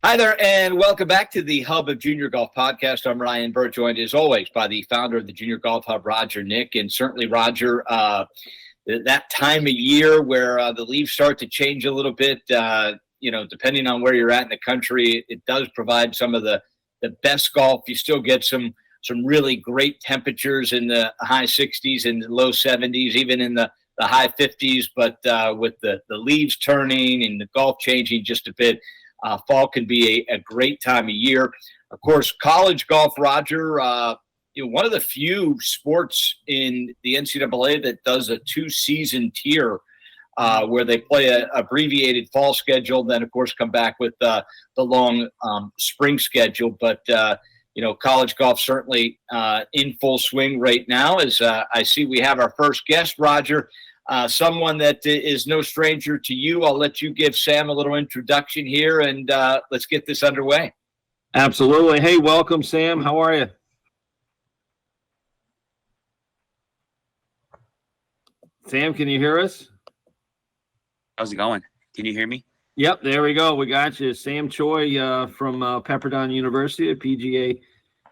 Hi there, and welcome back to the Hub of Junior Golf Podcast. I'm Ryan Burr, joined as always by the founder of the Junior Golf Hub, Roger Nick. And certainly, Roger, that time of year where the leaves start to change a little bit, depending on where you're at in the country, it does provide some of the best golf. You still get some really great temperatures in the high 60s and the low 70s, even in the high 50s. But with the leaves turning and the golf changing just a bit, fall can be a great time of year. Of course, college golf, Roger, one of the few sports in the NCAA that does a two-season tier where they play an abbreviated fall schedule, then, of course, come back with the long spring schedule. But, college golf certainly in full swing right now. As I see we have our first guest, Roger. Someone that is no stranger to you. I'll let you give Sam a little introduction here, and let's get this underway. Absolutely. Hey, welcome, Sam. How are you? Sam, can you hear us? How's it going? Can you hear me? Yep, there we go. We got you. Sam Choi from Pepperdine University at PGA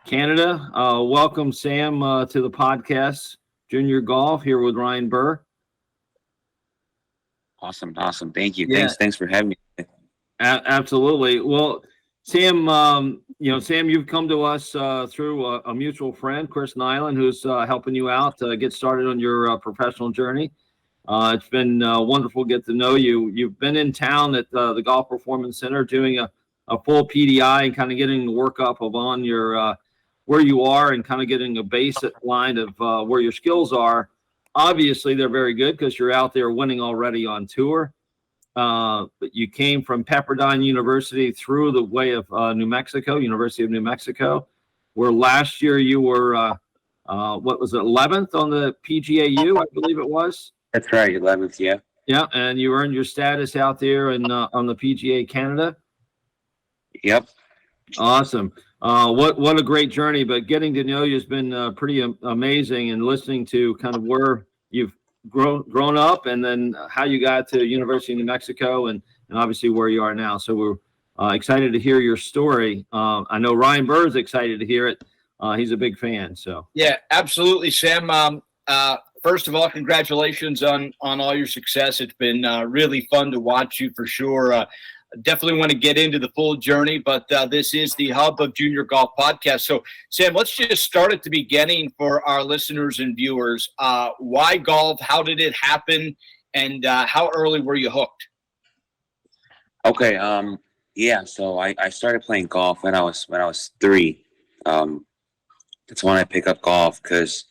Canada. Welcome, Sam, to the podcast, Junior Golf, here with Ryan Burr. Awesome. Thank you. Yeah. Thanks for having me. Absolutely. Well, Sam, Sam, you've come to us through a mutual friend, Chris Nyland, who's helping you out to get started on your professional journey. It's been wonderful to get to know you. You've been in town at the Golf Performance Center doing a full PDI and kind of getting the workup of on your where you are and kind of getting a baseline of where your skills are. Obviously, they're very good because you're out there winning already on tour. But you came from Pepperdine University through the way of University of New Mexico, where last year you were, 11th on the PGAU, I believe it was? That's right, 11th, yeah. Yeah, and you earned your status out there on the PGA Canada? Yep. Awesome. What a great journey, but getting to know you has been pretty amazing, and listening to kind of where you've grown up and then how you got to University of New Mexico and obviously where you are now. So we're excited to hear your story. I know Ryan Burr is excited to hear it. He's a big fan. So yeah, absolutely, Sam. First of all, congratulations on all your success. It's been really fun to watch you for sure. Definitely want to get into the full journey, but this is the Hub of Junior Golf Podcast. So, Sam, let's just start at the beginning for our listeners and viewers. Why golf? How did it happen? And how early were you hooked? Okay. So I started playing golf when I was 3. That's when I pick up golf because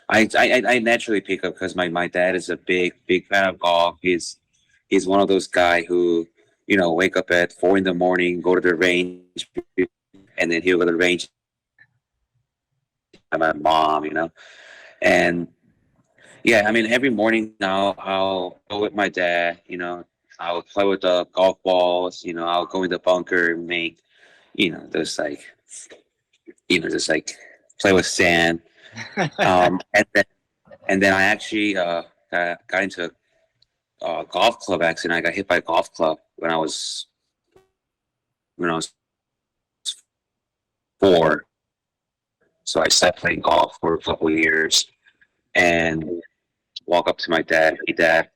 I naturally pick up because my dad is a big fan of golf. He's one of those guys who, wake up at 4 a.m, go to the range, and then he'll go to the range. My mom, and yeah, I mean, every morning now I'll go with my dad. I'll play with the golf balls. I'll go in the bunker and make, just like play with sand. And then I actually got into golf club accident. I got hit by a golf club when I was 4. So I stopped playing golf for a couple of years and walk up to my dad. Hey, Dad,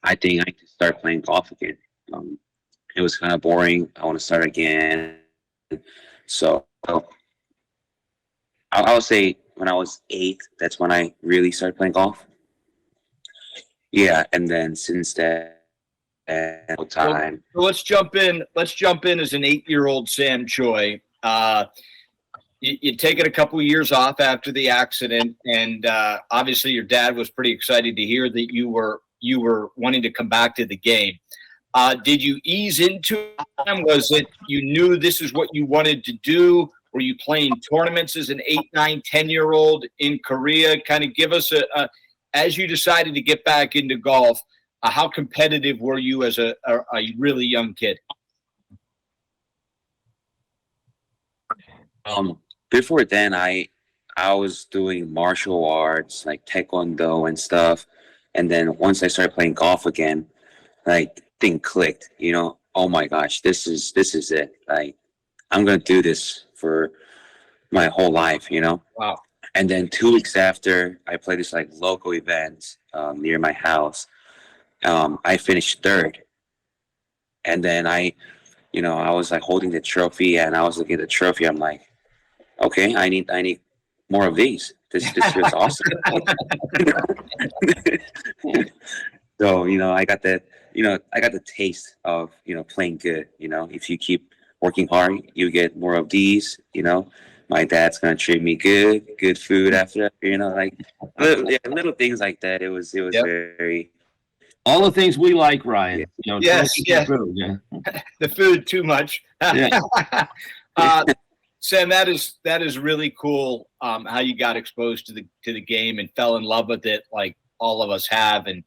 I think I can start playing golf again. It was kind of boring. I want to start again. So I would say when I was 8, that's when I really started playing golf. Yeah, and then since then, time. So let's jump in. Let's jump in as an 8-year-old Sam Choi. You'd taken a couple of years off after the accident, and obviously your dad was pretty excited to hear that you were wanting to come back to the game. Did you ease into it? Was it you knew this is what you wanted to do? Were you playing tournaments as an 8, 9, 10-year-old in Korea? Kind of give us as you decided to get back into golf, how competitive were you as a really young kid? Before then, I was doing martial arts like taekwondo and stuff, and then once I started playing golf again, like thing clicked. Oh my gosh, this is it. Like I'm gonna do this for my whole life, you know. Wow. And then 2 weeks after, I played this like local event near my house. I finished third, and then I was like holding the trophy, and I was looking at the trophy. I'm like, okay, I need more of these. This feels awesome. So I got the taste of playing good. If you keep working hard, you get more of these. My dad's gonna treat me good food after. Like little things like that. It was Yep. very. All the things we like, Ryan. Yes, trophies yeah. and food, yeah. The food too much. Yeah. Sam, that is really cool. How you got exposed to the game and fell in love with it, like all of us have, and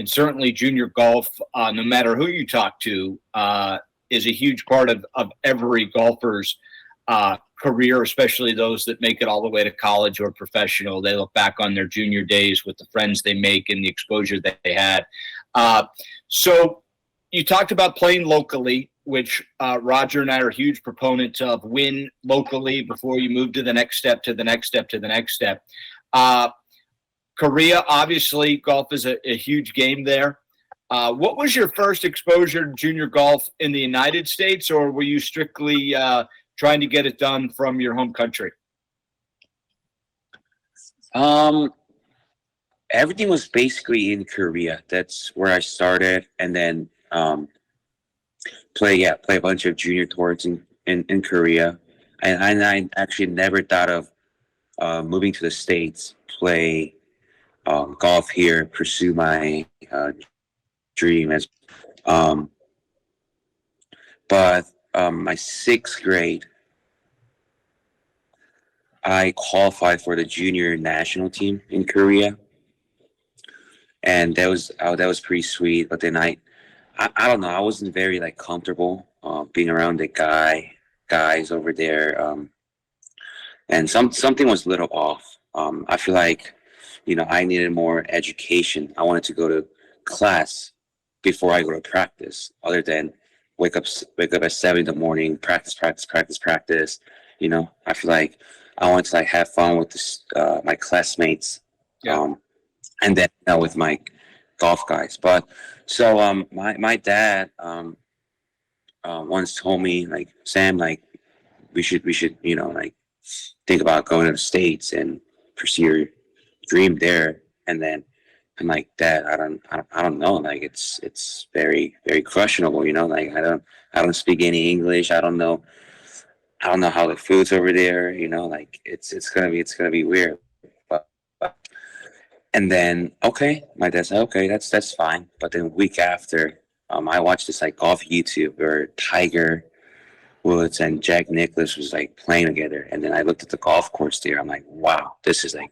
certainly junior golf, no matter who you talk to, is a huge part of every golfer's career, especially those that make it all the way to college or professional. They look back on their junior days with the friends they make and the exposure that they had. So you talked about playing locally, which Roger and I are huge proponents of. Win locally before you move to the next step, to the next step, to the next step. Korea, obviously, golf is a huge game there. What was your first exposure to junior golf in the United States, or were you strictly trying to get it done from your home country? Everything was basically in Korea. That's where I started, and then play a bunch of junior tours in Korea. And I actually never thought of moving to the States, play golf here, pursue my dream as. But my 6th grade, I qualified for the junior national team in Korea, and that was pretty sweet. But then I don't know, I wasn't very like comfortable being around the guys over there, and something was a little off. I feel like I needed more education. I wanted to go to class before I go to practice, other than wake up at 7 in the morning, practice. I feel like I wanted to like have fun with my classmates, Yeah. and then with my golf guys. But so my dad once told me, like, Sam, like we should like think about going to the States and pursue your dream there. And then I'm like, Dad, I don't know, like it's very, very questionable, like I don't speak any English. I don't know how the food's over there, like it's gonna be weird. But and then my dad said, okay, that's fine. But then week after, I watched this like golf YouTube where Tiger Woods and Jack Nicklaus was like playing together, and then I looked at the golf course there. I'm like, wow, this is like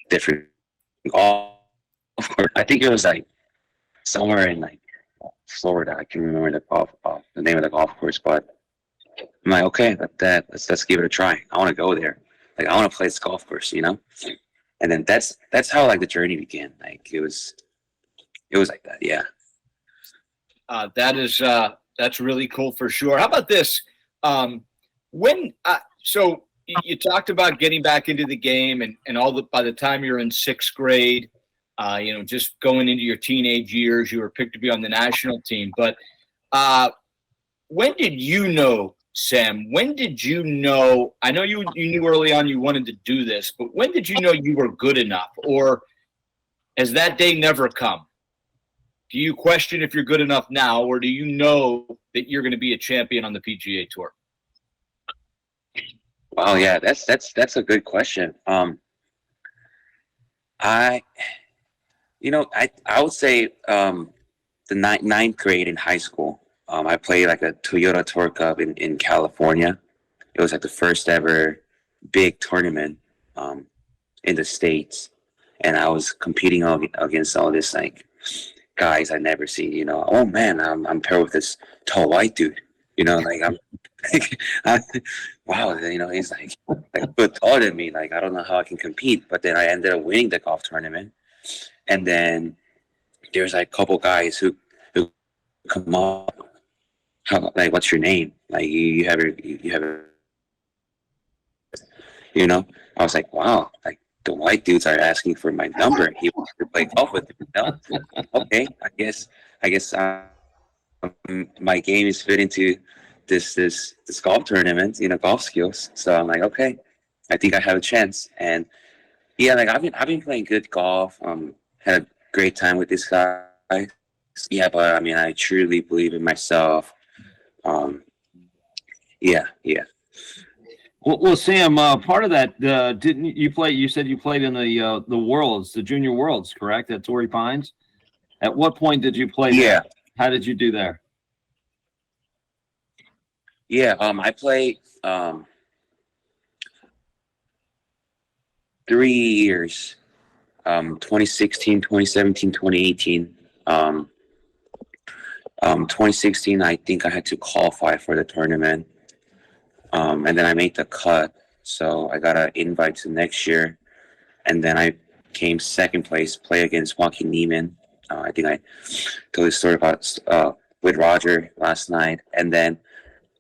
different golf course. I think it was like somewhere in like Florida. I can't remember the name of the golf course, but I'm like, okay, let's give it a try. I want to go there. Like, I want to play this golf course, And then that's how like the journey began. Like it was like that, yeah. That's really cool for sure. How about this? So you talked about getting back into the game and by the time you're in 6th grade, just going into your teenage years, you were picked to be on the national team. But when did you know, Sam? When did you know? I know you knew early on you wanted to do this, but when did you know you were good enough, or has that day never come? Do you question if you're good enough now, or do you know that you're going to be a champion on the PGA Tour? Wow, yeah, that's a good question. I would say the ninth grade in high school. I played like a Toyota Tour Cup in California. It was like the first ever big tournament in the States, and I was competing against all this like guys I never see. Oh man, I'm paired with this tall white dude. Like wow, he's like a foot taller than me. Like, I don't know how I can compete. But then I ended up winning the golf tournament, and then there's like a couple guys who come up how, like, what's your name? Like, you have you know, I was like, wow, like the white dudes are asking for my number. He wants to play golf with me. You know? Okay, I guess my game is fit into this golf tournament, golf skills. So I'm like, okay, I think I have a chance. And yeah, like I've been playing good golf. Had a great time with this guy. Yeah, but I mean, I truly believe in myself. Um, yeah. Well, Sam, part of that, didn't you play? You said you played in the Worlds, the Junior Worlds, correct? At Torrey Pines. At what point did you play there? Yeah. How did you do there? Yeah. I played 3 years. 2016, 2017, 2018. 2016, I think I had to qualify for the tournament. And then I made the cut. So I got an invite to next year. And then I came second place, play against Joaquin Neiman. I think I told this story about with Roger last night. And then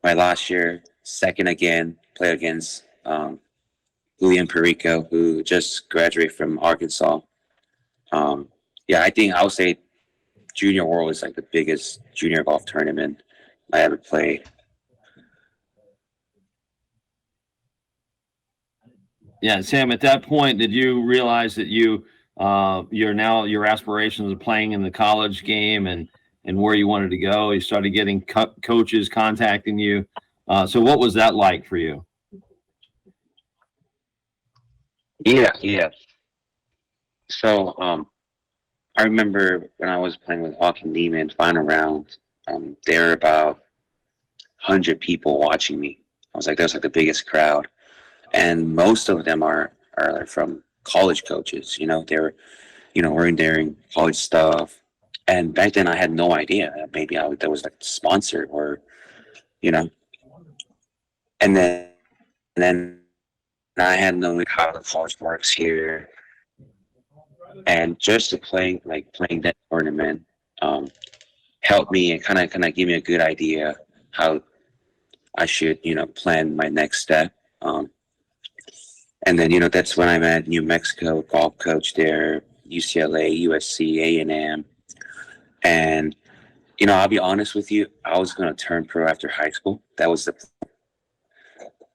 my last year, second again, play against Julian Perico, who just graduated from Arkansas. Yeah, I would say Junior World is like the biggest junior golf tournament I ever played. Yeah, Sam, at that point, did you realize that your aspirations of playing in the college game and where you wanted to go? You started getting coaches contacting you. So what was that like for you? Yeah. So I remember when I was playing with Joaquin Neiman final round, there were about 100 people watching me. I was like, that was like the biggest crowd. And most of them are like from college coaches, they're, we're doing college stuff. And back then I had no idea that maybe that was like sponsored or, and then I had no like how the college works here. And just to playing that tournament, helped me and kind of give me a good idea how I should, plan my next step. And then, that's when I met New Mexico golf coach there, UCLA, USC, A&M. And, I'll be honest with you, I was going to turn pro after high school. That was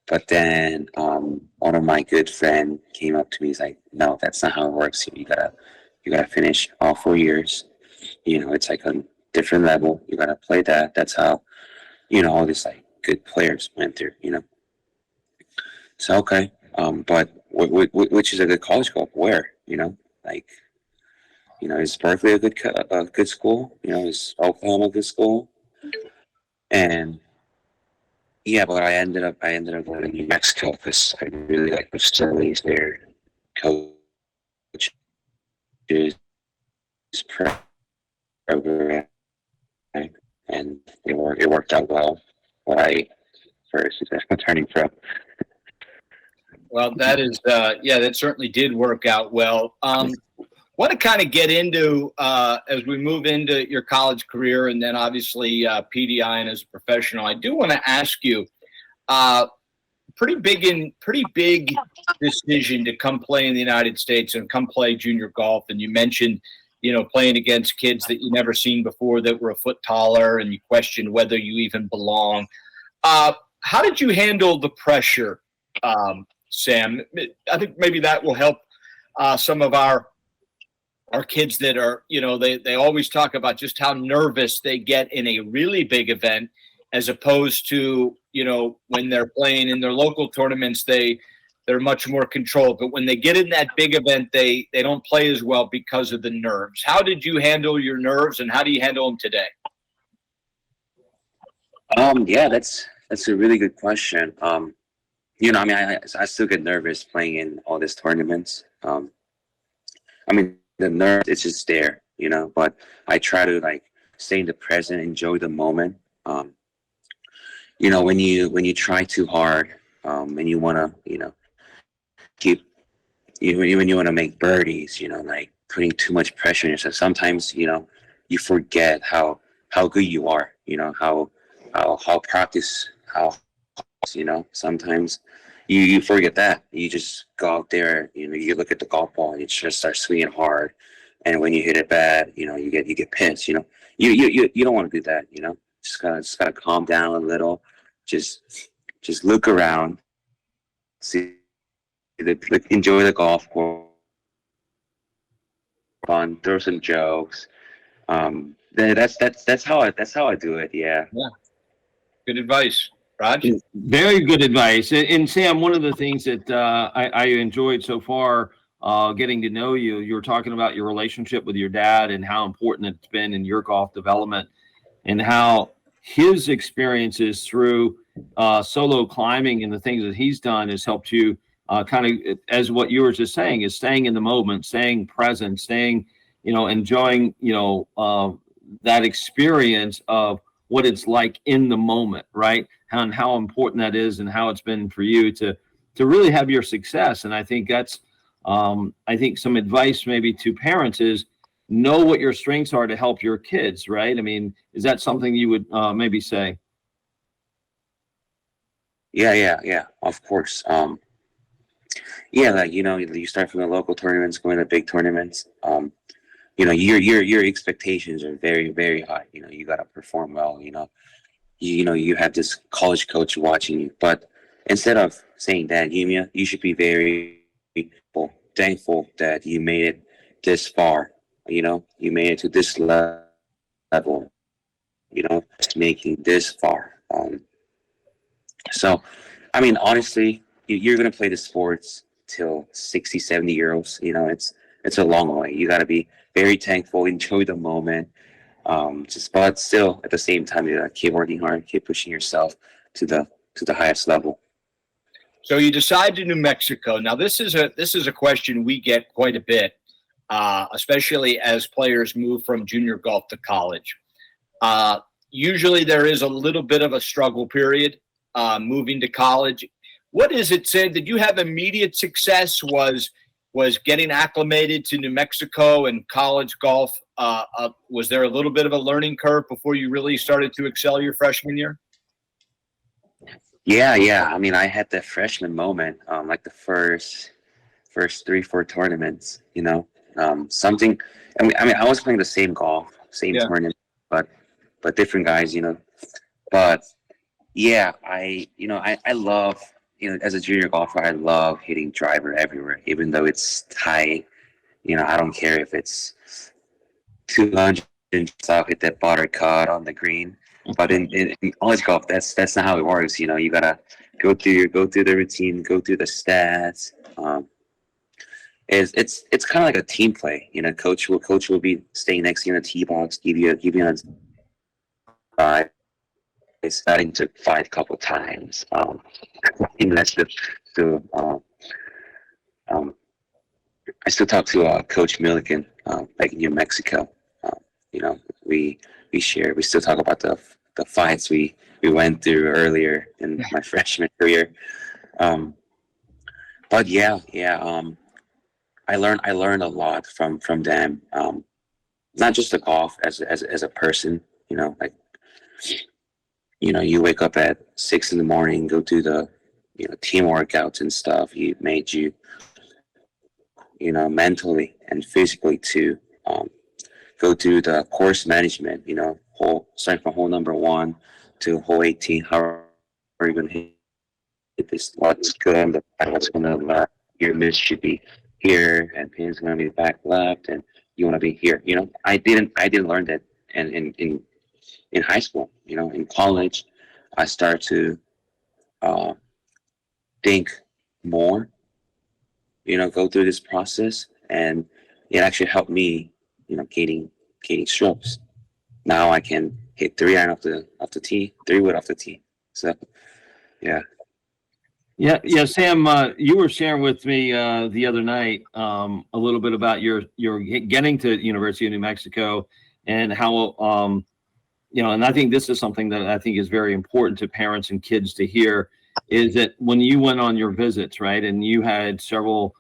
but then one of my good friend came up to me. He's like, no, that's not how it works. You gotta finish all 4 years. It's like a different level. You gotta play that. That's how, all these like good players went through, So, okay. But which is a good college golf? Where, is Berkeley a good school? Is Oklahoma a good school? And yeah, but I ended up going to New Mexico because I really like the facilities there, coaches, program, and it worked out well. For a successful turning pro. Well, that is, that certainly did work out well. Want to kind of get into, as we move into your college career and then obviously PDI and as a professional, I do want to ask you, pretty big decision to come play in the United States and come play junior golf. And you mentioned, playing against kids that you never seen before that were a foot taller and you questioned whether you even belong. How did you handle the pressure, Sam? I think maybe that will help some of our kids that are, they always talk about just how nervous they get in a really big event as opposed to, when they're playing in their local tournaments, they're much more controlled. But when they get in that big event, they don't play as well because of the nerves. How did you handle your nerves and how do you handle them today? Yeah, that's a really good question. I still get nervous playing in all these tournaments. The nerve, it's just there, but I try to stay in the present, enjoy the moment. When you try too hard, and you want to, when you want to make birdies, putting too much pressure on yourself, sometimes, you forget how good you are, how how practice, how, sometimes you forget that. You just go out there, you look at the golf ball and you just start swinging hard. And when you hit it bad, you get pissed, you don't want to do that, just gotta calm down a little, just look around, see, enjoy the golf course, fun, throw some jokes. That's how I do it. Yeah. Yeah. Good advice, Raj. Very good advice. And Sam, one of the things that I enjoyed so far, getting to know you, you were talking about your relationship with your dad and how important it's been in your golf development, and how his experiences through solo climbing and the things that he's done has helped you kind of, as what you were just saying, is staying in the moment, staying present, staying, enjoying, that experience of what it's like in the moment, right? And how important that is, and how it's been for you to really have your success. And I think that's, I think some advice maybe to parents is know what your strengths are to help your kids, right? I mean, is that something you would maybe say? Yeah, of course. Yeah, like, you start from the local tournaments, going to big tournaments. Your expectations are very, very high. You got to perform well. You have this college coach watching you. But instead of saying that, you should be very thankful that you made it this far. You made it to this level. Making this far. So, I mean, honestly, you're gonna play the sports till 60, 70 years. It's a long way. You got to be very thankful, enjoy the moment. But still, at the same time, you gotta keep working hard, keep pushing yourself to the highest level. So you decide to New Mexico. Now, this is a question we get quite a bit, especially as players move from junior golf to college. Usually, there is a little bit of a struggle period moving to college. What is it, Sam? Did you have immediate success? Was getting acclimated to New Mexico and college golf? Was there a little bit of a learning curve before you really started to excel your freshman year? Yeah. I mean, I had that freshman moment, like the first 3-4 tournaments. Something. I mean, I was playing the same golf, same tournament, but different guys. But yeah, I love. As a junior golfer, I love hitting driver everywhere, even though it's tight. I don't care if it's 200 inches. I'll hit that butter cut on the green. But in college golf, that's not how it works. You gotta go through the routine, go through the stats. It's kind of like a team play. Coach will be staying next to you in the tee box, give you a five. It's starting to fight a couple times. That's I still talk to Coach Milliken, like in New Mexico. We still talk about the fights we went through earlier in my freshman career. But yeah. I learned a lot from them. Not just the golf as a person. You wake up at 6 a.m, go do the, team workouts and stuff. You made you, mentally and physically to go through the course management. Starting from hole number 1 to hole 18. How are you going to hit this? What's good? What's going to your miss should be here, and pin's going to be back left, and you want to be here. I didn't learn that in high school. In college, I started to think more, go through this process, and it actually helped me, gaining strokes. Now I can hit 3-iron off the tee, 3-wood off the tee. So, yeah. Yeah, Sam, you were sharing with me the other night a little bit about your getting to University of New Mexico, and how and I think this is something that I think is very important to parents and kids to hear, is that when you went on your visits, right, and you had several,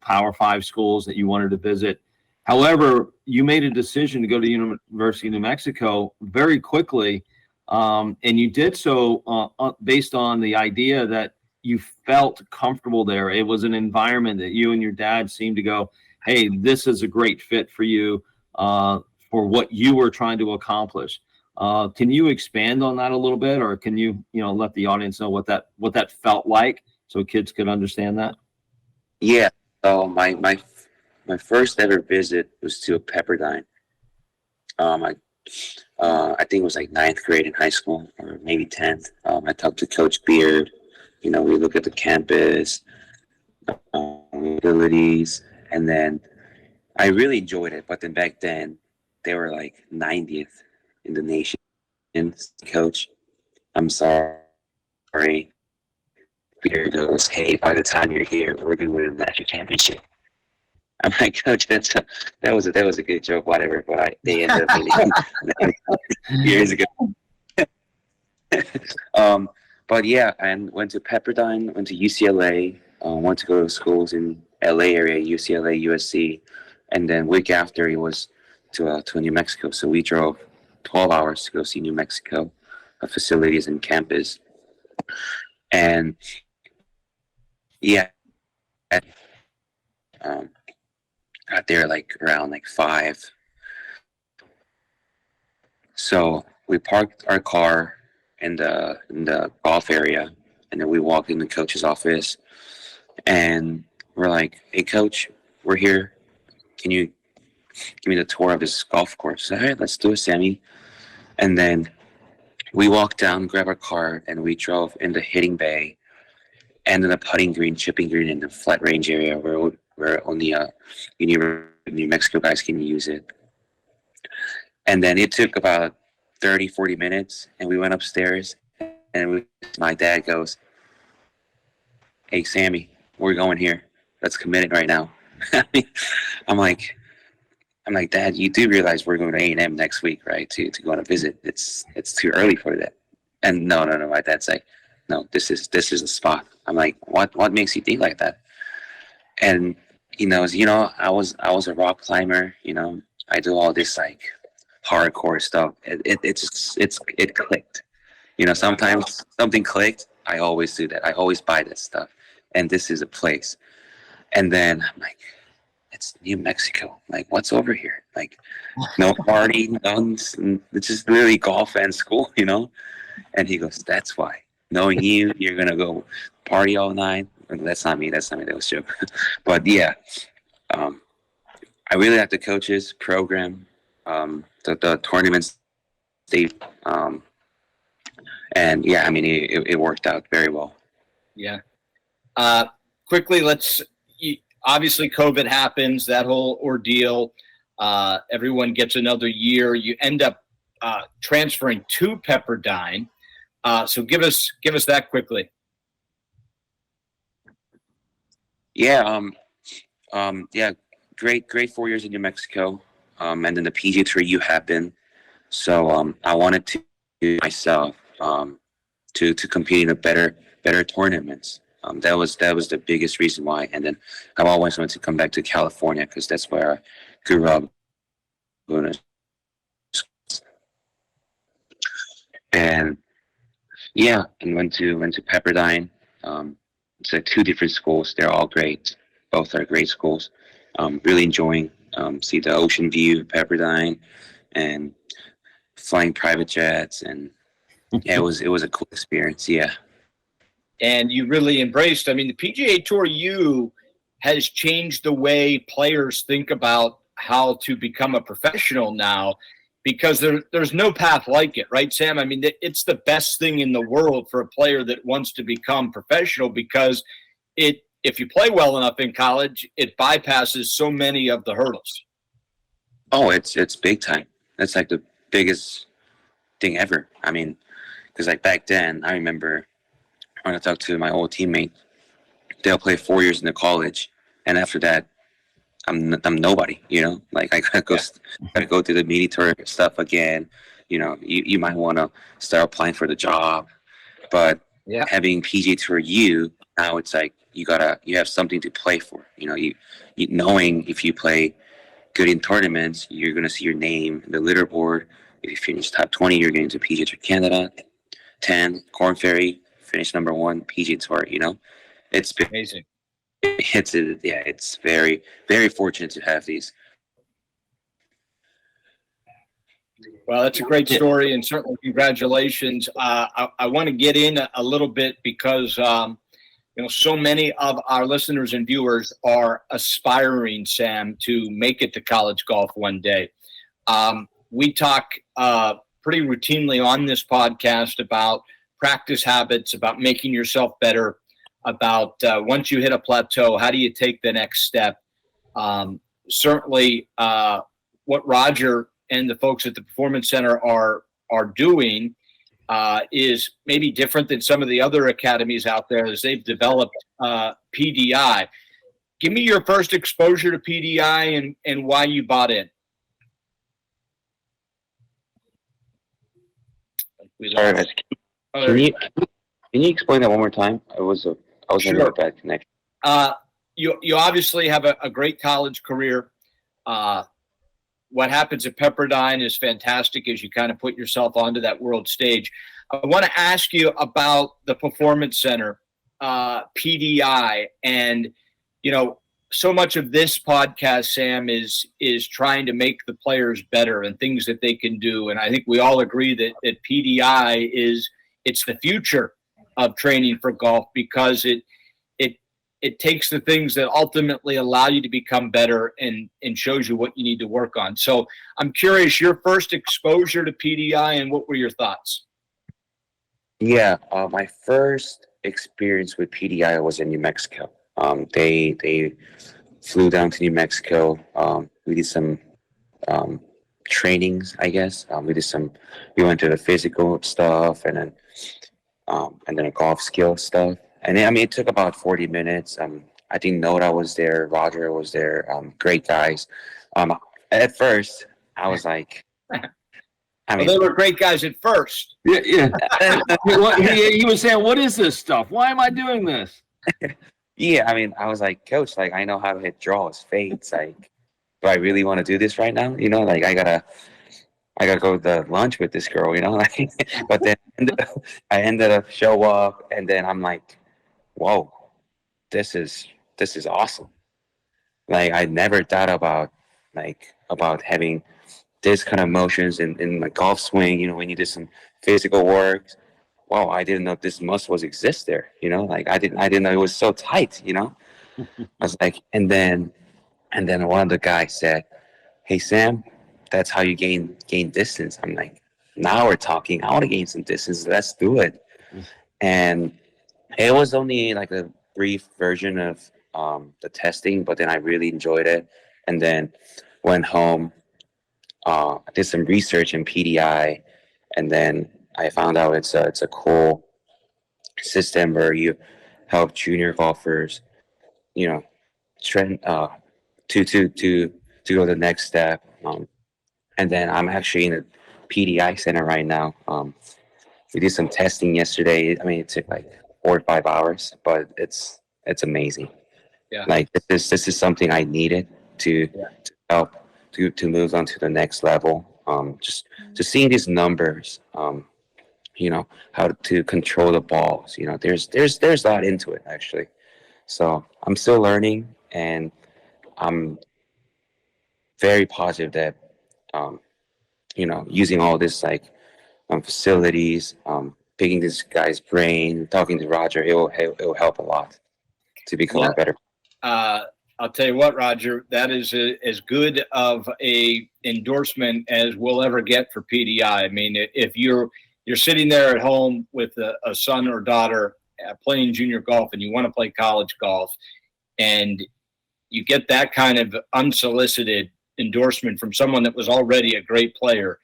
Power 5 schools that you wanted to visit. However, you made a decision to go to University of New Mexico very quickly. And you did so based on the idea that you felt comfortable there. It was an environment that you and your dad seemed to go, hey, this is a great fit for you for what you were trying to accomplish. Can you expand on that a little bit, or can you let the audience know what that felt like so kids could understand that? Yeah. So my first ever visit was to a Pepperdine. I think it was like 9th grade in high school, or maybe 10th. I talked to Coach Beard. We look at the campus, abilities, and then I really enjoyed it. But then back then, they were like 90th in the nation. Coach, I'm sorry. Beard goes, hey, by the time you're here, we're going to win the national championship. I'm like, Coach, that was a good joke, whatever. But they ended up winning years ago. But yeah, and went to Pepperdine, went to UCLA, went to go to schools in LA area, UCLA, USC, and then week after it was to New Mexico. So we drove 12 hours to go see New Mexico, facilities and campus, and yeah, got there like around like 5. So we parked our car in the golf area, and then we walked in the coach's office, and we're like, hey, Coach, we're here. Can you give me the tour of this golf course? All right, let's do it, Sammy. And then we walked down, grabbed our car, and we drove in the hitting bay and in the putting green, chipping green, in the flat range area where only New Mexico guys can use it. And then it took about 30, 40 minutes, and we went upstairs, and my dad goes, hey, Sammy, we're going here. Let's commit it right now. I'm like, Dad, you do realize we're going to A&M next week, right? To go on a visit. It's too early for that. And no. My dad's like, no, this is the spot. I'm like, what makes you think like that? And I was a rock climber. I do all this like hardcore stuff. It clicked. Sometimes something clicked. I always do that. I always buy that stuff. And this is a place. And then I'm like, it's New Mexico. Like, what's over here? Like, no party, it's just literally golf and school, And he goes, that's why. Knowing you're gonna go party all night. That's not me. That was a joke. But yeah, I really like the coaches program, the tournaments, and yeah, I mean it worked out very well. Yeah. Quickly, obviously COVID happens, that whole ordeal. Everyone gets another year. You end up transferring to Pepperdine. So give us that quickly. Yeah. Yeah. Great 4 years in New Mexico. And then the PGA Tour U happened. So I wanted to do myself to compete in a better tournaments. That was the biggest reason why. And then I've always wanted to come back to California because that's where I grew up. And yeah, and went to Pepperdine. It's like 2 different schools. They're all great. Both are great schools. Really enjoying see the ocean view of Pepperdine and flying private jets, and yeah, it was a cool experience. Yeah. And you really embraced. I mean, the PGA Tour U has changed the way players think about how to become a professional now, because there's no path like it, right, Sam? I mean, it's the best thing in the world for a player that wants to become professional, because if you play well enough in college, it bypasses so many of the hurdles. Oh, it's big time. That's like the biggest thing ever. I mean, because like back then, I remember when I talked to my old teammate, they'll play 4 years in the college, and after that, I'm nobody. Like I gotta go through the mini tour stuff again. You might want to start applying for the job, but having PGA Tour U, now it's like you have something to play for. You knowing if you play good in tournaments, you're gonna see your name in the leaderboard. if you finish top 20, you're getting to PGA Tour Canada. 10, Corn Ferry, finish number 1, PGA Tour. It's been, Amazing. it's very, very fortunate to have these. Well, that's a great story, and certainly congratulations. I want to get in a little bit because so many of our listeners and viewers are aspiring, Sam, to make it to college golf one day. We talk pretty routinely on this podcast about practice habits, about making yourself better, about once you hit a plateau, how do you take the next step? Certainly, what Roger and the folks at the Performance Center are doing is maybe different than some of the other academies out there as they've developed PDI. Give me your first exposure to PDI and why you bought in. Sorry, guys. Can you explain that one more time? I was Sure. in a bad connection. You obviously have a great college career. What happens at Pepperdine is fantastic as you kind of put yourself onto that world stage. I want to ask you about the Performance Center, PDI, and so much of this podcast, Sam, is trying to make the players better and things that they can do. And I think we all agree that PDI it's the future of training for golf because it takes the things that ultimately allow you to become better and shows you what you need to work on. So I'm curious, your first exposure to PDI and what were your thoughts? Yeah, my first experience with PDI was in New Mexico. They flew down to New Mexico. We did some trainings, I guess. We went to the physical stuff and then a golf skill stuff. And then, it took about 40 minutes. I didn't know I was there. Roger was there. Great guys. At first, I was like, they were great guys at first. Yeah. He was saying, what is this stuff? Why am I doing this? Yeah, I was like, Coach, I know how to hit draws, fades. Do I really want to do this right now? I gotta go to lunch with this girl, But then I ended up show up, and then I'm like, whoa, this is awesome. I never thought about having this kind of motions in my golf swing. When you did some physical work. Wow, I didn't know this muscles exist there. I didn't know it was so tight. I was like, and then one of the guys said, "Hey Sam, that's how you gain distance." I'm like, now we're talking. I want to gain some distance. Let's do it. And it was only like a brief version of the testing, but then I really enjoyed it. And then went home, did some research in PDI, and then I found out it's a cool system where you help junior golfers, trend to go to the next step. And then I'm actually in a PDI center right now. We did some testing yesterday. It took like 4 or 5 hours, but it's amazing. Yeah. This is something I needed to help to move on to the next level. Just seeing these numbers, how to control the balls. There's a lot into it actually. So I'm still learning, and I'm very positive that using all this facilities, picking this guy's brain, talking to Roger, it will help a lot to become a better. I'll tell you what, Roger, that is as good of a endorsement as we'll ever get for PDI. If you're sitting there at home with a son or daughter playing junior golf and you want to play college golf, and you get that kind of unsolicited endorsement from someone that was already a great player,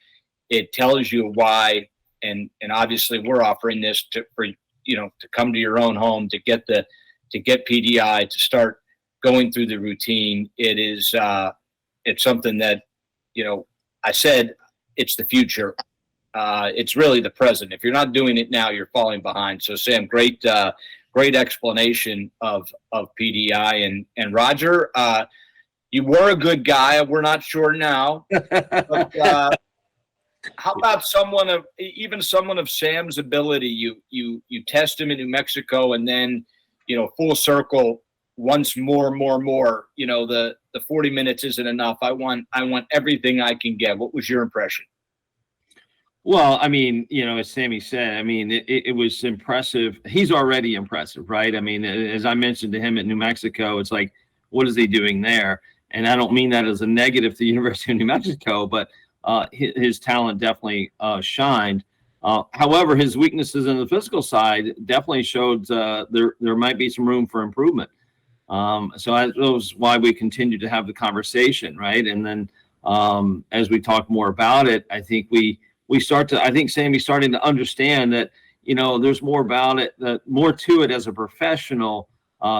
it tells you why. And obviously we're offering this to come to your own home to get PDI, to start going through the routine. It is it's something that I said it's the future. It's really the present. If you're not doing it now, you're falling behind. So Sam, great explanation of PDI. And Roger, you were a good guy. We're not sure now. But, How about someone of Sam's ability? You test him in New Mexico, and then full circle once more. The 40 minutes isn't enough. I want everything I can get. What was your impression? Well, I mean, as Sammy said, I mean, it was impressive. He's already impressive, right? I mean, as I mentioned to him at New Mexico, it's like, what is he doing there? And I don't mean that as a negative to the University of New Mexico, but his talent definitely shined. However, his weaknesses in the physical side definitely showed there might be some room for improvement. So that was why we continued to have the conversation, right? And then as we talk more about it, I think I think Sammy's starting to understand that, there's more about it, more to it as a professional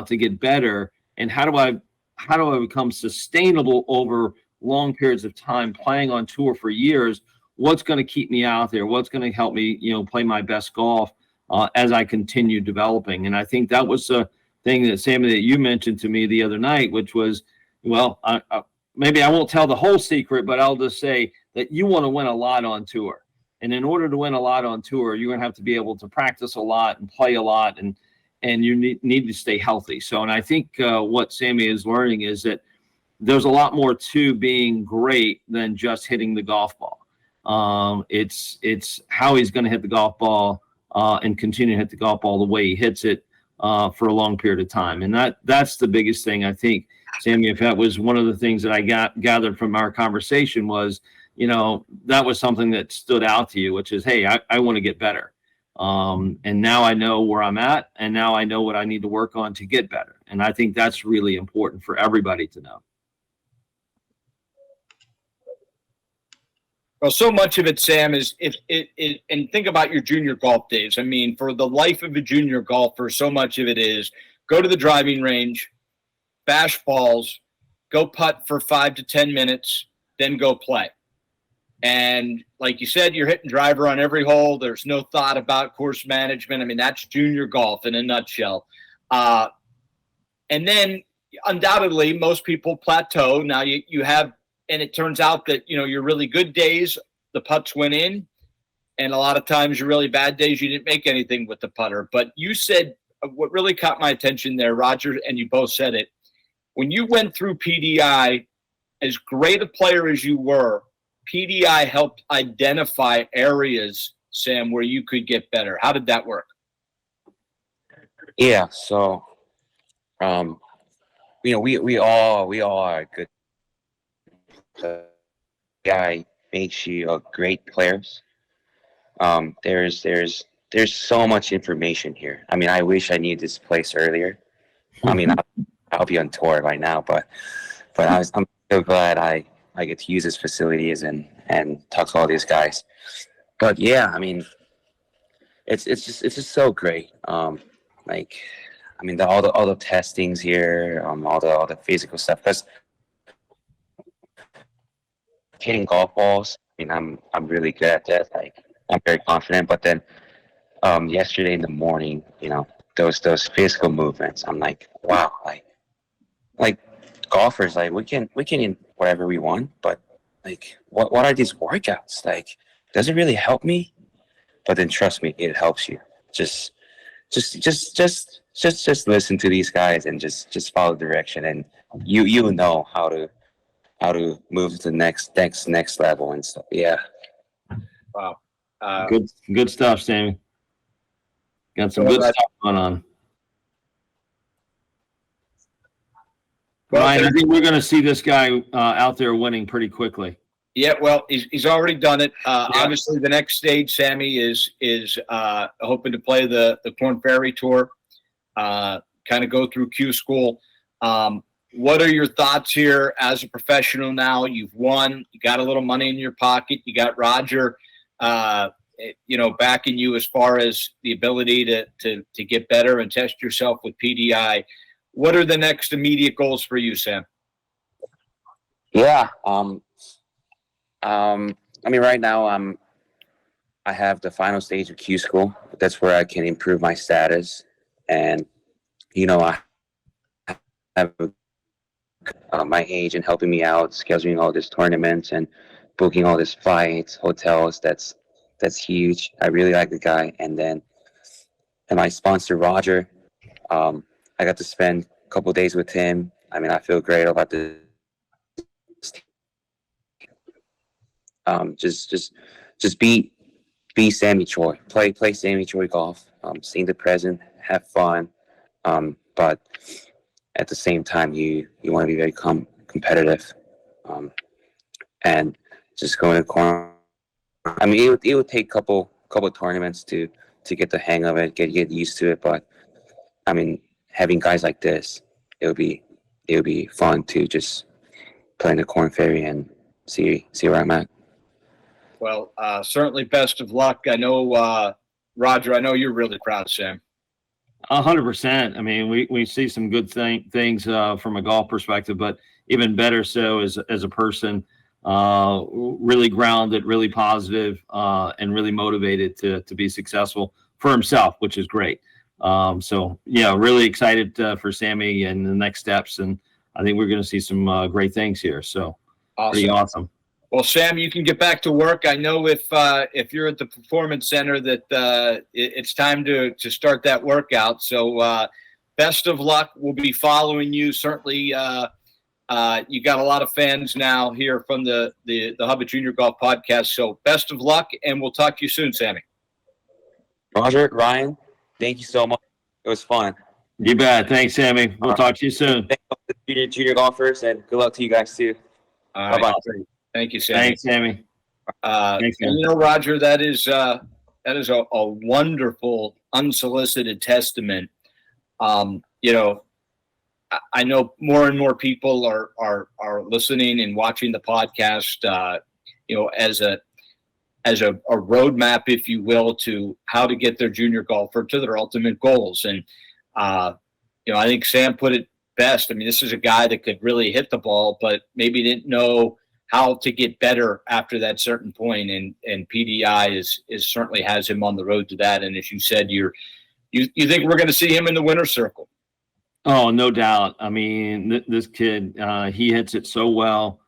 to get better. And how do I become sustainable over long periods of time playing on tour for years? What's going to keep me out there? What's going to help me, play my best golf as I continue developing? And I think that was a thing that Sammy, that you mentioned to me the other night, which was, well, maybe I won't tell the whole secret, but I'll just say that you want to win a lot on tour. And in order to win a lot on tour, you're going to have to be able to practice a lot and play a lot, and you need to stay healthy. So, and I think what Sammy is learning is that there's a lot more to being great than just hitting the golf ball. It's how he's going to hit the golf ball and continue to hit the golf ball the way he hits it for a long period of time. And that's the biggest thing, I think, Sammy. If that was one of the things that I gathered from our conversation was, that was something that stood out to you, which is, hey, I want to get better. And now I know where I'm at, and now I know what I need to work on to get better. And I think that's really important for everybody to know. Well, so much of it, Sam, is and think about your junior golf days. I mean, for the life of a junior golfer, so much of it is go to the driving range, bash balls, go putt for 5 to 10 minutes, then go play. And like you said, you're hitting driver on every hole. There's no thought about course management. I mean, that's junior golf in a nutshell. And then undoubtedly, most people plateau. Now you have, and it turns out that, your really good days, the putts went in. And a lot of times your really bad days, you didn't make anything with the putter. But you said what really caught my attention there, Roger, and you both said it. When you went through PDI, as great a player as you were, PDI helped identify areas, Sam, where you could get better. How did that work? Yeah, so we all are good. Guy makes you a great players. There's so much information here. I mean, I wish I knew this place earlier. I mean, I'll be on tour right now, but I'm so glad I get to use his facilities and talk to all these guys. But yeah, I mean, it's just so great. All the testings here, all the physical stuff. Because hitting golf balls, I mean, I'm really good at that. Like, I'm very confident. But then yesterday in the morning, those physical movements, I'm like, wow, like golfers, like we can in whatever we want, but like what are these workouts? Like, does it really help me? But then trust me, it helps you. Just listen to these guys and just follow direction, and you know how to move to the next level and stuff. Yeah. Wow. Good stuff, Sammy. Got some good stuff going on. Ryan, I think we're going to see this guy out there winning pretty quickly. Yeah, well, he's already done it. Obviously, the next stage, Sammy, is hoping to play the Korn Ferry Tour, kind of go through Q School. What are your thoughts here as a professional now? You've won. You got a little money in your pocket. You got Roger, backing you as far as the ability to get better and test yourself with PDI. What are the next immediate goals for you, Sam? Yeah. I mean, right now I have the final stage of Q School. That's where I can improve my status, and I have my agent helping me out, scheduling all these tournaments, and booking all these flights, hotels. That's huge. I really like the guy. And my sponsor Roger, I got to spend a couple of days with him. I mean, I feel great about this. Just be Sammy Choi. Play Sammy Choi golf. Seeing the present, have fun. But at the same time, you want to be very competitive. And just go in the corner. I mean, it would take couple tournaments to get the hang of it, get used to it. But I mean, having guys like this, it would be fun to just play in the Corn Ferry and see where I'm at. Well, certainly best of luck. I know, Roger, I know you're really proud of Sam. 100%. I mean, we see some good things from a golf perspective, but even better so as a person, really grounded, really positive, and really motivated to be successful for himself, which is great. So yeah, really excited for Sammy and the next steps, and I think we're going to see some great things here. So pretty awesome. Well, Sam, you can get back to work. I know if you're at the Performance Center that it's time to start that workout. So best of luck. We'll be following you. Certainly, you got a lot of fans now here from the Hub of Junior Golf podcast. So best of luck, and we'll talk to you soon, Sammy. Roger, Ryan, thank you so much. It was fun. You bet. Thanks, Sammy. We'll talk to you soon. Thanks to the junior golfers, and good luck to you guys too. All right. Thank you, Sammy. Thanks, Sammy. Thanks, Sammy. You know, Roger, that is a wonderful unsolicited testament. You know, I know more and more people are listening and watching the podcast. You know, as a roadmap, if you will, to how to get their junior golfer to their ultimate goals. And you know, I think Sam put it best. I mean, this is a guy that could really hit the ball, but maybe didn't know how to get better after that certain point, and PDI is certainly has him on the road to that. And as you said, you think we're going to see him in the winner's circle? Oh, no doubt. I mean, this kid, he hits it so well.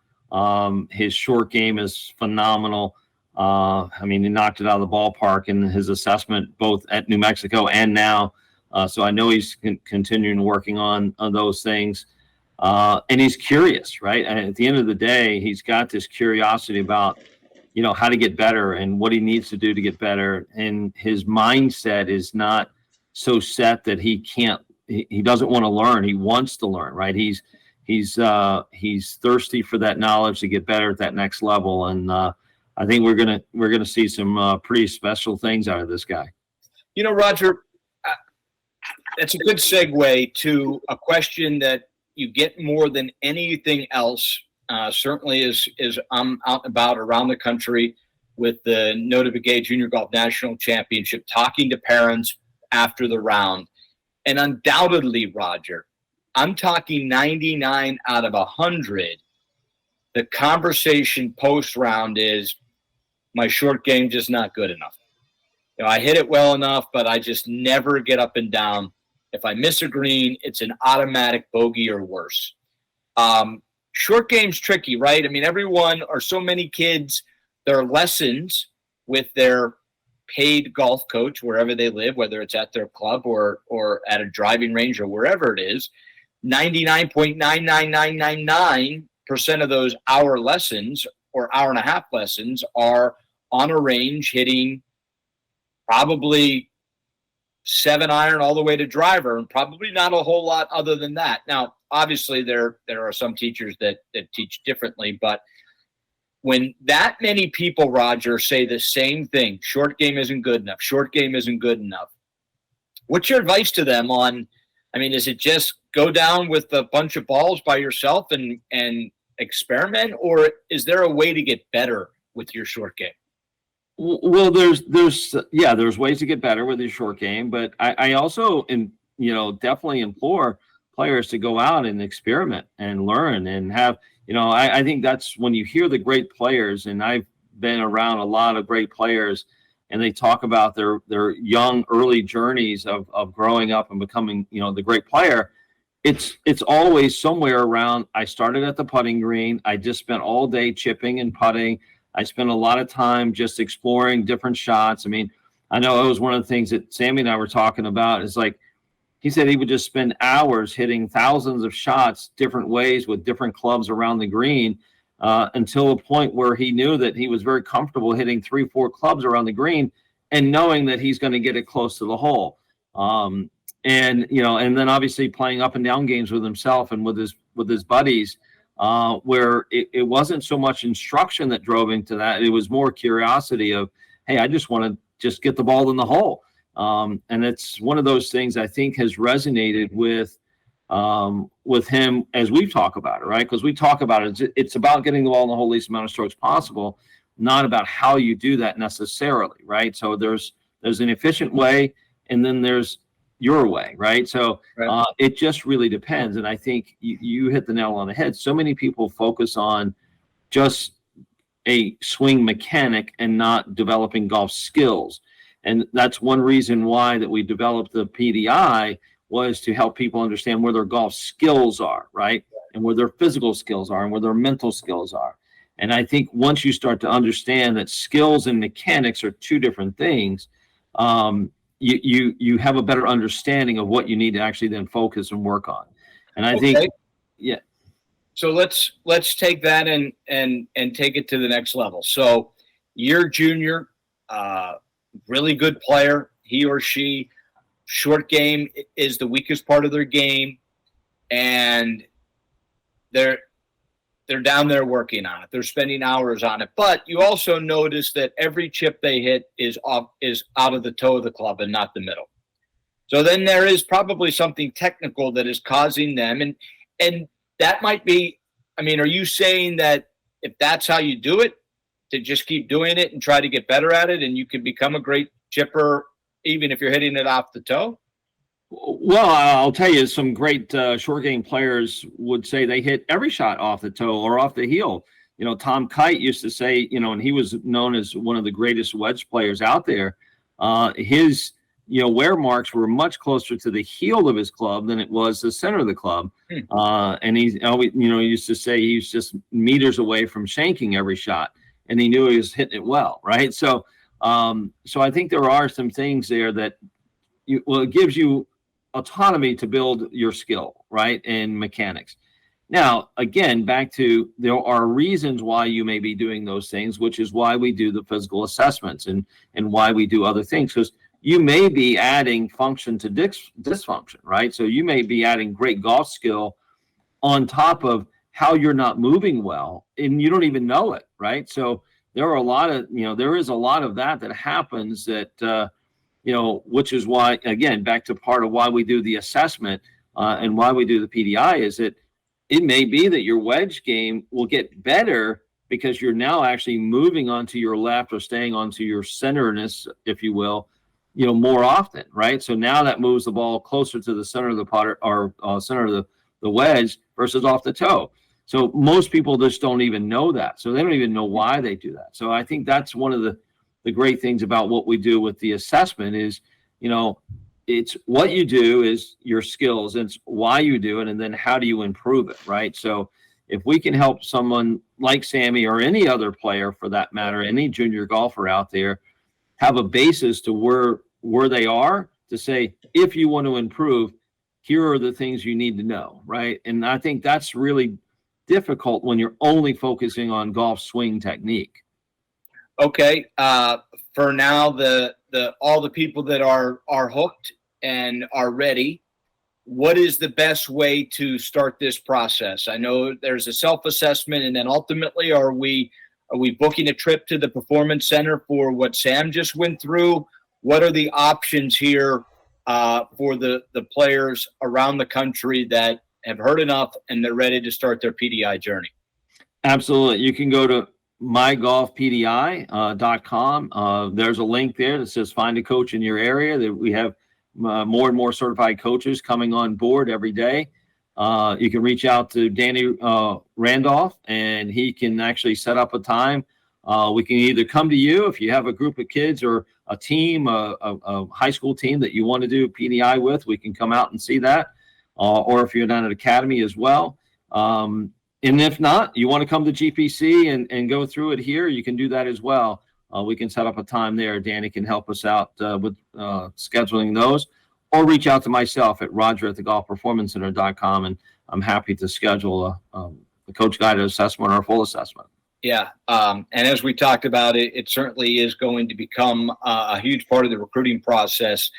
His short game is phenomenal. I mean, he knocked it out of the ballpark in his assessment, both at New Mexico and now. So I know he's continuing working on those things. And he's curious, right? And at the end of the day, he's got this curiosity about, you know, how to get better and what he needs to do to get better. And his mindset is not so set that he doesn't want to learn. He wants to learn, right? He's thirsty for that knowledge to get better at that next level. And I think we're gonna see some pretty special things out of this guy. You know, Roger, that's a good segue to a question that you get more than anything else, certainly as I'm out and about around the country with the Nota Begay Junior Golf National Championship, talking to parents after the round. And undoubtedly, Roger, I'm talking 99 out of 100, the conversation post-round is, my short game just not good enough. You know, I hit it well enough, but I just never get up and down. If I miss a green, it's an automatic bogey or worse. Short game's tricky, right? I mean, everyone or so many kids, their lessons with their paid golf coach wherever they live, whether it's at their club or at a driving range or wherever it is, 99.99999% of those hour lessons or hour and a half lessons are on a range hitting probably 7-iron all the way to driver, and probably not a whole lot other than that. Now, obviously, there are some teachers that teach differently, but when that many people, Roger, say the same thing, short game isn't good enough, short game isn't good enough, what's your advice to them on, I mean, is it just go down with a bunch of balls by yourself and experiment, or is there a way to get better with your short game? Well, there's ways to get better with your short game, but I also, definitely implore players to go out and experiment and learn and have, I think that's when you hear the great players, and I've been around a lot of great players, and they talk about their young, early journeys of growing up and becoming, the great player. It's always somewhere around, I started at the putting green. I just spent all day chipping and putting. I spent a lot of time just exploring different shots. I mean, I know it was one of the things that Sammy and I were talking about is like, he said he would just spend hours hitting thousands of shots different ways with different clubs around the green until a point where he knew that he was very comfortable hitting 3-4 clubs around the green and knowing that he's going to get it close to the hole. And then obviously playing up and down games with himself and with his buddies, where it wasn't so much instruction that drove him to that. It was more curiosity of, hey, I just want to just get the ball in the hole. And it's one of those things I think has resonated with him as we talk about it, right? Because we talk about it. It's about getting the ball in the hole least amount of strokes possible, not about how you do that necessarily, right? So there's an efficient way, and then there's your way, right? So it just really depends. And I think you hit the nail on the head. So many people focus on just a swing mechanic and not developing golf skills. And that's one reason why that we developed the PDI was to help people understand where their golf skills are, right? And where their physical skills are and where their mental skills are. And I think once you start to understand that skills and mechanics are two different things, you have a better understanding of what you need to actually then focus and work on. And I think, yeah. So let's take that and take it to the next level. So you're junior, really good player, he or she, short game is the weakest part of their game, and they're down there working on it. They're spending hours on it. But you also notice that every chip they hit is out of the toe of the club and not the middle. So then there is probably something technical that is causing them, and that might be, I mean, are you saying that if that's how you do it, to just keep doing it and try to get better at it, and you can become a great chipper even if you're hitting it off the toe? Well, I'll tell you, some great short game players would say they hit every shot off the toe or off the heel. Tom Kite used to say, and he was known as one of the greatest wedge players out there. His, wear marks were much closer to the heel of his club than it was the center of the club. And he always, he used to say he was just meters away from shanking every shot, and he knew he was hitting it well, right? So I think there are some things there that it gives you autonomy to build your skill, right, in mechanics. Now, again, back to there are reasons why you may be doing those things, which is why we do the physical assessments and why we do other things, because you may be adding function to dysfunction, right? So you may be adding great golf skill on top of how you're not moving well, and you don't even know it, right? So there are a lot of, there is a lot of that happens that, which is why, again, back to part of why we do the assessment and why we do the PDI is that it may be that your wedge game will get better because you're now actually moving onto your left or staying onto your centerness, if you will, more often, right? So now that moves the ball closer to the center of the putter or center of the wedge versus off the toe. So most people just don't even know that. So they don't even know why they do that. So I think that's one of the great things about what we do with the assessment is, it's what you do is your skills, and it's why you do it, and then how do you improve it, right? So if we can help someone like Sammy or any other player for that matter, any junior golfer out there, have a basis to where they are to say, if you want to improve, here are the things you need to know, right? And I think that's really difficult when you're only focusing on golf swing technique. Okay. For now, all the people that are hooked and are ready, what is the best way to start this process? I know there's a self-assessment, and then ultimately, are we booking a trip to the Performance Center for what Sam just went through? What are the options here for the players around the country that have heard enough and they're ready to start their PDI journey? Absolutely. You can go to mygolfpdi.com. There's a link there that says find a coach in your area. That we have more and more certified coaches coming on board every day. You can reach out to Danny Randolph, and he can actually set up a time. We can either come to you if you have a group of kids or a team, a high school team that you want to do PDI with. We can come out and see that. Or if you're down at Academy as well. And if not, you want to come to GPC and go through it here, you can do that as well. We can set up a time there. Danny can help us out with scheduling those, or reach out to myself at roger@thegolfperformancecenter.com, and I'm happy to schedule a coach guided assessment or a full assessment. Yeah. And as we talked about, it certainly is going to become a huge part of the recruiting process.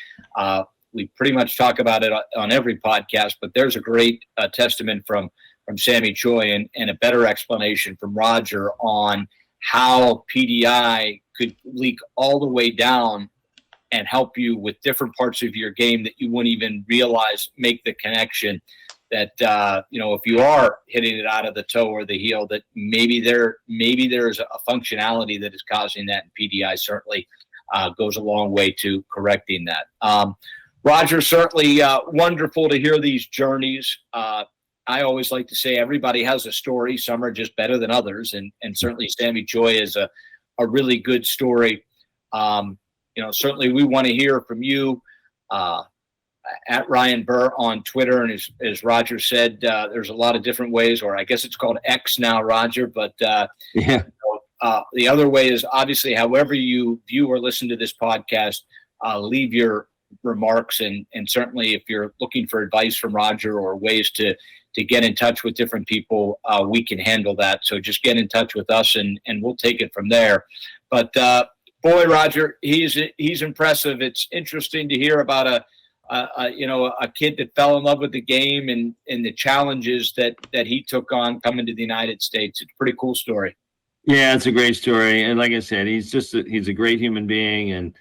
We pretty much talk about it on every podcast, but there's a great testament from Sammy Choi and a better explanation from Roger on how PDI could leak all the way down and help you with different parts of your game that you wouldn't even realize make the connection. That if you are hitting it out of the toe or the heel, that maybe there's a functionality that is causing that. And PDI certainly goes a long way to correcting that. Roger, certainly wonderful to hear these journeys. I always like to say everybody has a story. Some are just better than others, and certainly Sammy Choi is a really good story. Certainly we want to hear from you. At Ryan Burr on Twitter, and as Roger said, there's a lot of different ways, or I guess it's called X now, Roger. But the other way is obviously however you view or listen to this podcast, leave your remarks, and certainly if you're looking for advice from Roger or ways to get in touch with different people, we can handle that. So just get in touch with us, and we'll take it from there. But boy, Roger, he's impressive. It's interesting to hear about a kid that fell in love with the game and the challenges that he took on coming to the United States. It's a pretty cool story. Yeah, it's a great story. And like I said, he's a great human being, and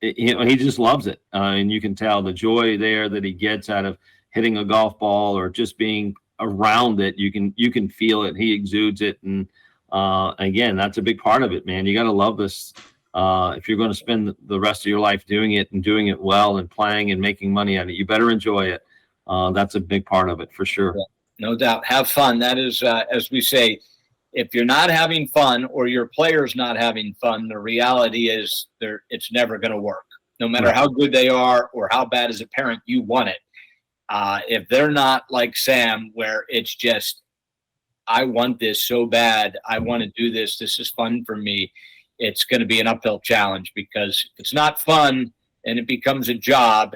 he just loves it. And you can tell the joy there that he gets out of hitting a golf ball or just being around it. You can feel it. He exudes it. And again, that's a big part of it, man. You got to love this. If you're going to spend the rest of your life doing it and doing it well and playing and making money at it, you better enjoy it. That's a big part of it for sure. Yeah, no doubt. Have fun. That is, as we say, if you're not having fun or your player's not having fun, the reality is it's never going to work. No matter how good they are or how bad as a parent you want it. If they're not like Sam, where it's just, I want this so bad. I want to do this. This is fun for me. It's going to be an uphill challenge, because if it's not fun and it becomes a job,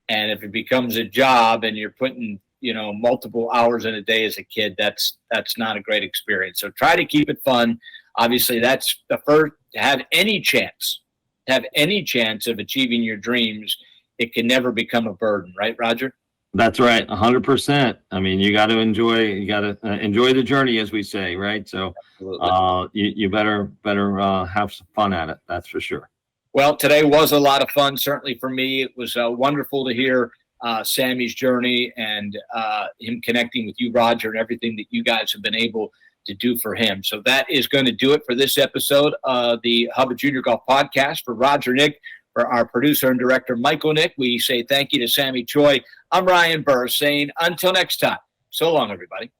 and if it becomes a job and you're putting, multiple hours in a day as a kid, that's not a great experience. So try to keep it fun. Obviously, that's the first. To have any chance of achieving your dreams, it can never become a burden, right, Roger? That's right, 100%. I mean, you got to enjoy the journey, as we say, right? So you better have some fun at it. That's for sure. Well, today was a lot of fun, certainly for me. It was wonderful to hear Sammy's journey and him connecting with you, Roger, and everything that you guys have been able to do for him. So that is going to do it for this episode of the Hub of Junior Golf podcast. For Roger Nick, for our producer and director, Michael Nick, we say thank you to Sammy Choi. I'm Ryan Burr saying until next time. So long, everybody.